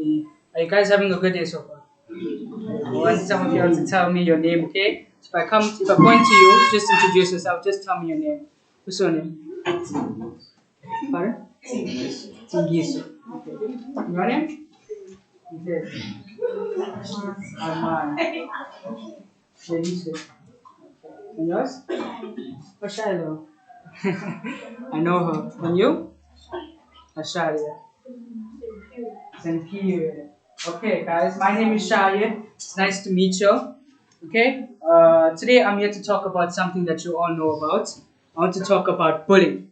Lovely. Are you guys having a good day so far? I want some of you all to tell me your name, okay? So if I point to you, just introduce yourself. Just tell me your name. What's your name? Pardon? Tingiso. Okay. Your name? Okay. Arman. Denise. And yours? Oh, Shiloh. I know her. And you? Asharia. St. Pierre. Okay, guys, my name is Shaya. It's nice to meet you. Okay, today I'm here to talk about something that you all know about. I want to talk about bullying.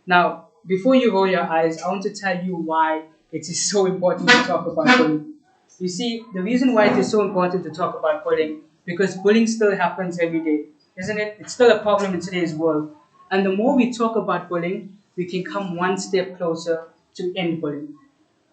Now, before you roll your eyes, I want to tell you why it is so important to talk about bullying. You see, the reason why it is so important to talk about bullying because bullying still happens every day, isn't it? It's still a problem in today's world. And the more we talk about bullying, we can come one step closer to end bullying.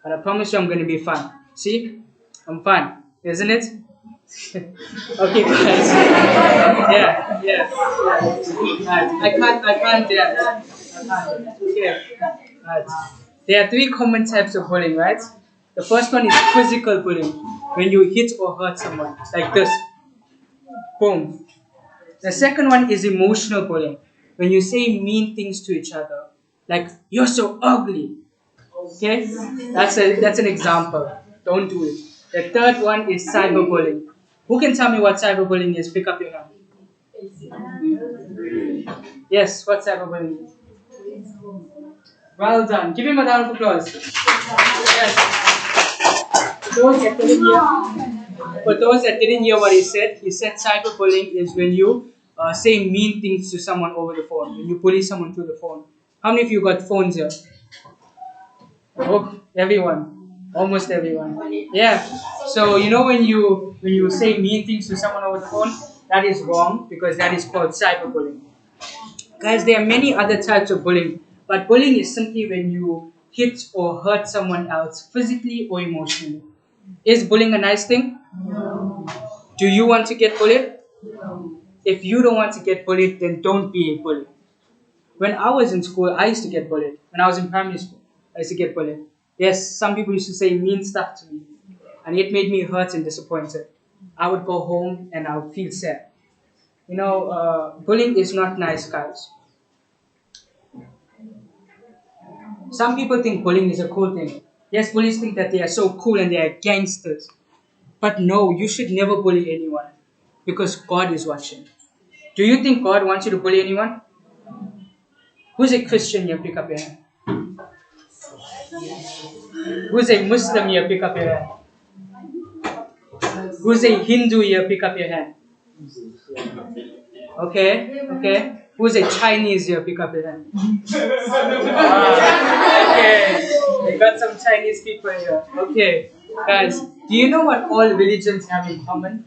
But I promise you I'm going to be fun. See? I'm fun, isn't it? Okay, guys. Yeah. I can't dance. Okay. Right. There are three common types of bullying, right? The first one is physical bullying, when you hit or hurt someone, like this. Boom. The second one is emotional bullying, when you say mean things to each other, like you're so ugly. Okay, that's an example. Don't do it. The third one is cyberbullying. Who can tell me what cyberbullying is? Pick up your hand. Yes, what cyberbullying is? Well done. Give him a round of applause. Yes. For those that didn't hear what he said cyberbullying is when you say mean things to someone over the phone. When you bully someone through the phone. How many of you got phones here? Oh, everyone, almost everyone. Yeah. So you know when you say mean things to someone over the phone, that is wrong because that is called cyberbullying. Guys, there are many other types of bullying, but bullying is simply when you hit or hurt someone else physically or emotionally. Is bullying a nice thing? No. Do you want to get bullied? No. If you don't want to get bullied, then don't be a bully. When I was in school, I used to get bullied. When I was in primary school, I used to get bullied. Yes, some people used to say mean stuff to me, and it made me hurt and disappointed. I would go home and I would feel sad. Bullying is not nice, guys. Some people think bullying is a cool thing. Yes, bullies think that they are so cool and they are gangsters. But no, you should never bully anyone because God is watching. Do you think God wants you to bully anyone? Who's a Christian here? Pick up your hand. Who's a Muslim here? Pick up your hand. Who's a Hindu here? Pick up your hand. Okay. Who's a Chinese here? Pick up your hand. Okay. We got some Chinese people here. Okay. Guys, do you know what all religions have in common?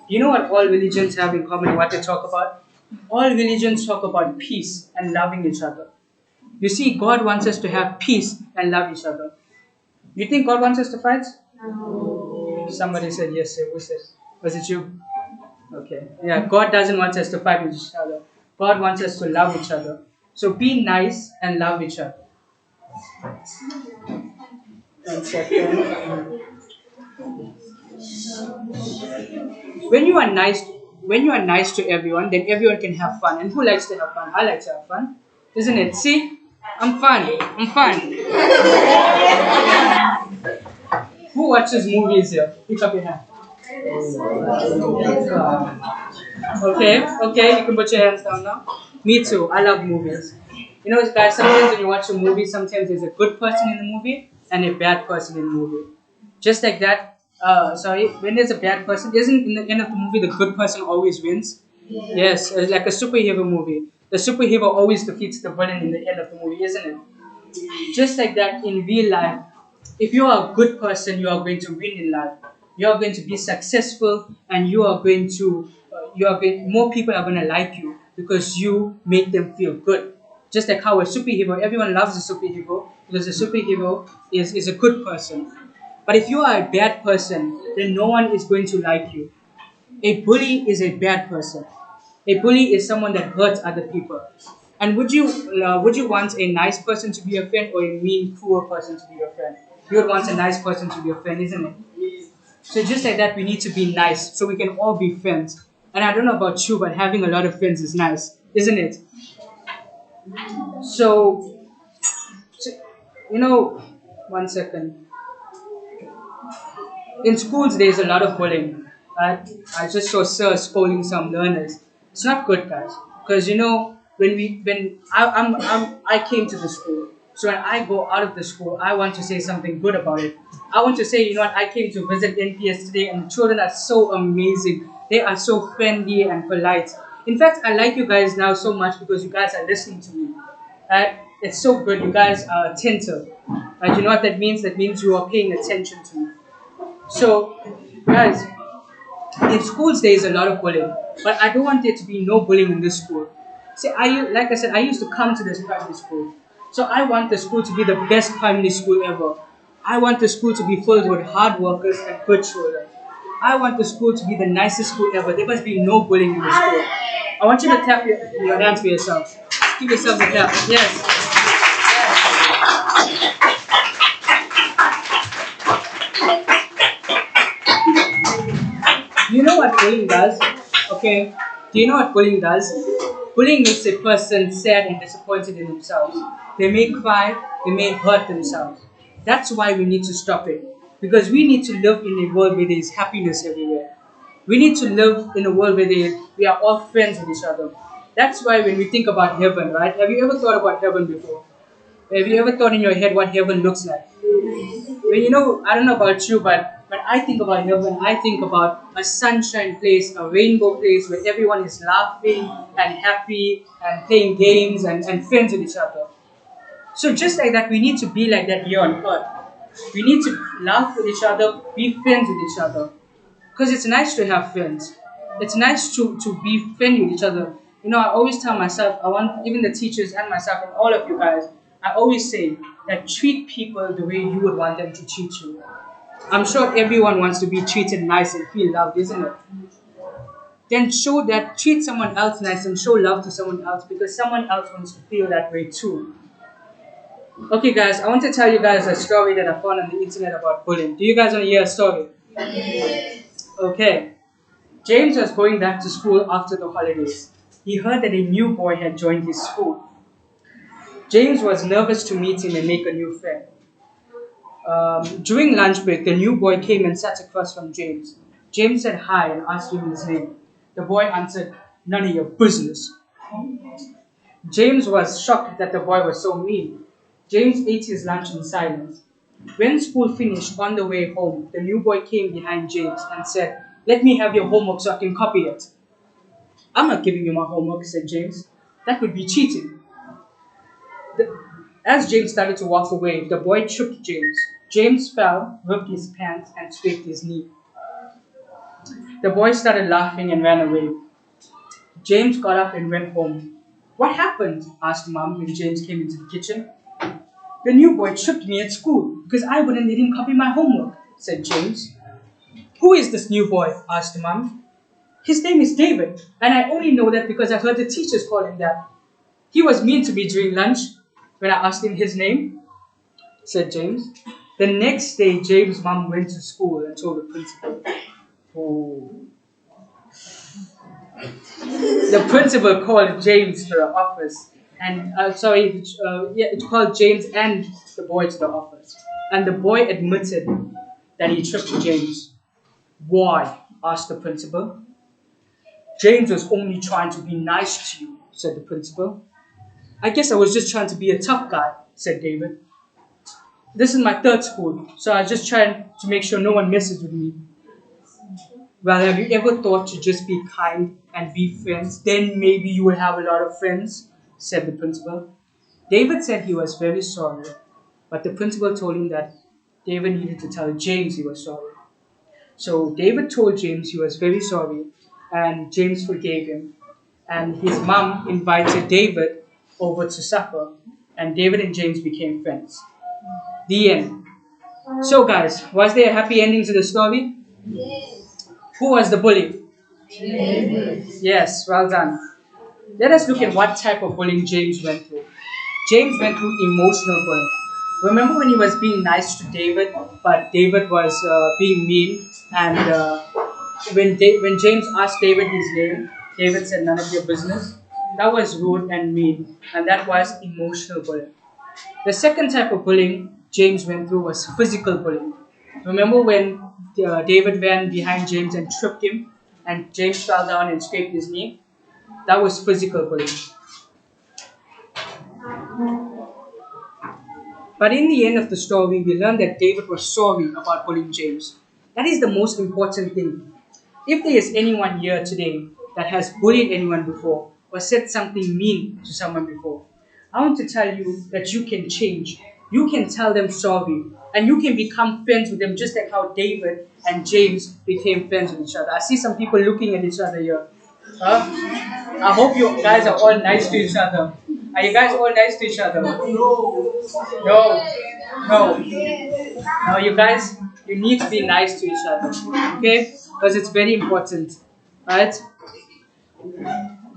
Do you know what all religions have in common? What they talk about? All religions talk about peace and loving each other. You see, God wants us to have peace and love each other. You think God wants us to fight? No. Somebody said yes, sir. Who said? Was it you? Okay. Yeah, God doesn't want us to fight with each other. God wants us to love each other. So be nice and love each other. 1 second. When you are nice to everyone, then everyone can have fun. And who likes to have fun? I like to have fun. Isn't it? See? I'm fun. Who watches movies here? Pick up your hand. Okay, you can put your hands down now. Me too, I love movies. You know, guys, sometimes when you watch a movie, sometimes there's a good person in the movie and a bad person in the movie. Just like that, when there's a bad person, isn't in the end of the movie the good person always wins? Yes, like a superhero movie. The superhero always defeats the villain in the end of the movie, isn't it? Just like that in real life, if you are a good person, you are going to win in life. You are going to be successful, and more people are going to like you because you make them feel good. Just like how a superhero, everyone loves a superhero because a superhero is a good person. But if you are a bad person, then no one is going to like you. A bully is a bad person. A bully is someone that hurts other people. And would you want a nice person to be your friend or a mean, cruel person to be your friend? You would want a nice person to be your friend, isn't it? So just like that, we need to be nice so we can all be friends. And I don't know about you, but having a lot of friends is nice, isn't it? So, so you know, one second. In schools, there's a lot of bullying. I just saw Sir scolding some learners. It's not good, guys, because when I came to the school, so when I go out of the school, I want to say something good about it. I want to say, what, I came to visit NPS today, and the children are so amazing. They are so friendly and polite. In fact, I like you guys now so much because you guys are listening to me. It's so good. You guys are attentive. You know what that means? That means you are paying attention to me. So, guys, in schools there is a lot of bullying, but I don't want there to be no bullying in this school. See, like I said, I used to come to this primary school, so I want the school to be the best primary school ever. I want the school to be filled with hard workers and good children. I want the school to be the nicest school ever. There must be no bullying in the school. I want you to clap your hands for yourselves. Give yourselves a clap. Yes. Do you know what bullying does? Okay. Do you know what bullying does? Bullying makes a person sad and disappointed in themselves. They may cry, they may hurt themselves. That's why we need to stop it. Because we need to live in a world where there is happiness everywhere. We need to live in a world where we are all friends with each other. That's why when we think about heaven, right? Have you ever thought about heaven before? Have you ever thought in your head what heaven looks like? Well, I don't know about you, but when I think about heaven, I think about a sunshine place, a rainbow place where everyone is laughing and happy and playing games and friends with each other. So just like that, we need to be like that here on earth. We need to laugh with each other, be friends with each other. Because it's nice to have friends. It's nice to be friendly with each other. I always tell myself, I want even the teachers and myself and all of you guys, I always say that treat people the way you would want them to treat you. I'm sure everyone wants to be treated nice and feel loved, isn't it? Then treat someone else nice and show love to someone else because someone else wants to feel that way too. Okay, guys, I want to tell you guys a story that I found on the internet about bullying. Do you guys want to hear a story? Okay. James was going back to school after the holidays. He heard that a new boy had joined his school. James was nervous to meet him and make a new friend. During lunch break, the new boy came and sat across from James. James said hi and asked him his name. The boy answered, "None of your business." James was shocked that the boy was so mean. James ate his lunch in silence. When school finished on the way home, the new boy came behind James and said, "Let me have your homework so I can copy it." "I'm not giving you my homework," said James. "That would be cheating." As James started to walk away, the boy tripped James. James fell, ripped his pants, and scraped his knee. The boy started laughing and ran away. James got up and went home. "What happened?" asked Mom when James came into the kitchen. "The new boy tripped me at school because I wouldn't let him copy my homework," said James. "Who is this new boy?" asked Mom. "His name is David, and I only know that because I heard the teachers call him that. He was mean to me during lunch when I asked him his name," said James. The next day, James' mom went to school and told the principal. Oh. The principal called James to the office, and it called James and the boy to the office, and the boy admitted that he tripped James. "Why?" asked the principal. "James was only trying to be nice to you," said the principal. "I guess I was just trying to be a tough guy," said David. "This is my third school, so I was just trying to make sure no one messes with me." "Well, have you ever thought to just be kind and be friends? Then maybe you will have a lot of friends," said the principal. David said he was very sorry, but the principal told him that David needed to tell James he was sorry. So David told James he was very sorry, and James forgave him. And his mom invited David over to supper, and David and James became friends. The end. So, guys, was there a happy ending to the story? Yes. Who was the bully? Yes. Yes, well done. Let us look at what type of bullying James went through. James went through emotional bullying. Remember when he was being nice to David, but David was being mean, and when James asked David his name, David said none of your business. That was rude and mean, and that was emotional bullying. The second type of bullying James went through was physical bullying. Remember when David ran behind James and tripped him, and James fell down and scraped his knee? That was physical bullying. But in the end of the story, we learn that David was sorry about bullying James. That is the most important thing. If there is anyone here today that has bullied anyone before or said something mean to someone before, I want to tell you that you can change. You can tell them sorry and you can become friends with them just like how David and James became friends with each other. I see some people looking at each other here. Huh? I hope you guys are all nice to each other. Are you guys all nice to each other? No. No. No, you guys, you need to be nice to each other. Okay? Because it's very important. Right?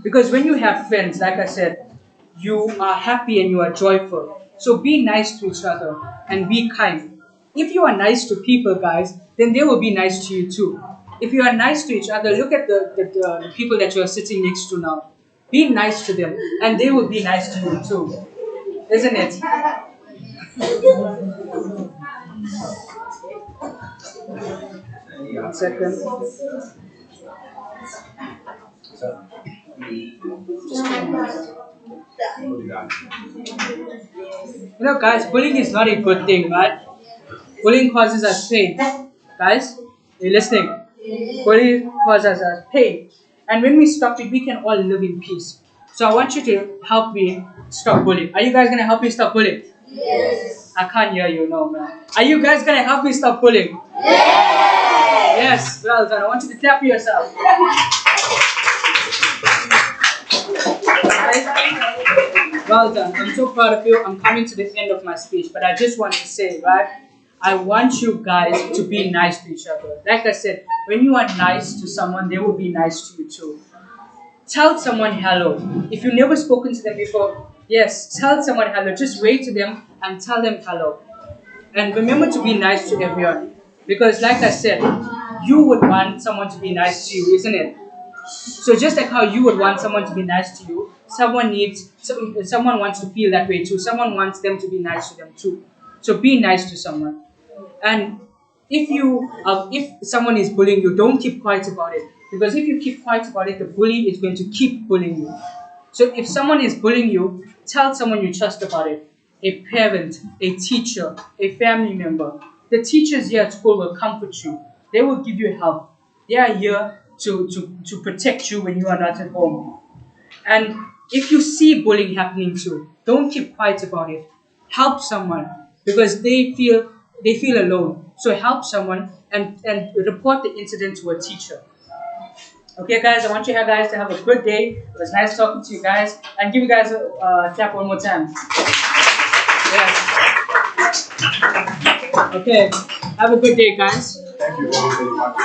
Because when you have friends, like I said, you are happy and you are joyful. So be nice to each other and be kind. If you are nice to people, guys, then they will be nice to you too. If you are nice to each other, look at the people that you are sitting next to now. Be nice to them and they will be nice to you too. Isn't it? One second. You know, guys, bullying is not a good thing, right? Bullying causes us pain. Guys, you listening? Bullying causes us pain. And when we stop it, we can all live in peace. So I want you to help me stop bullying. Are you guys going to help me stop bullying? Yes. I can't hear you, no, man. Are you guys going to help me stop bullying? Yes. Well done. I want you to clap yourself. Well done. I'm so proud of you. I'm coming to the end of my speech, but I just want to say, right? I want you guys to be nice to each other. Like I said, when you are nice to someone, they will be nice to you too. Tell someone hello. If you've never spoken to them before, yes, tell someone hello. Just wave to them and tell them hello. And remember to be nice to everyone. Because like I said, you would want someone to be nice to you, isn't it? So just like how you would want someone to be nice to you, someone wants to feel that way too. Someone wants them to be nice to them too. So be nice to someone. And if someone is bullying you, don't keep quiet about it. Because if you keep quiet about it, the bully is going to keep bullying you. So if someone is bullying you, tell someone you trust about it. A parent, a teacher, a family member. The teachers here at school will comfort you. They will give you help. They are here to protect you when you are not at home. And if you see bullying happening too, don't keep quiet about it. Help someone because they feel alone. So help someone and report the incident to a teacher. Okay, guys, I want you guys to have a good day. It was nice talking to you guys. And give you guys a clap one more time. Yes. Okay, have a good day, guys. Thank you very much.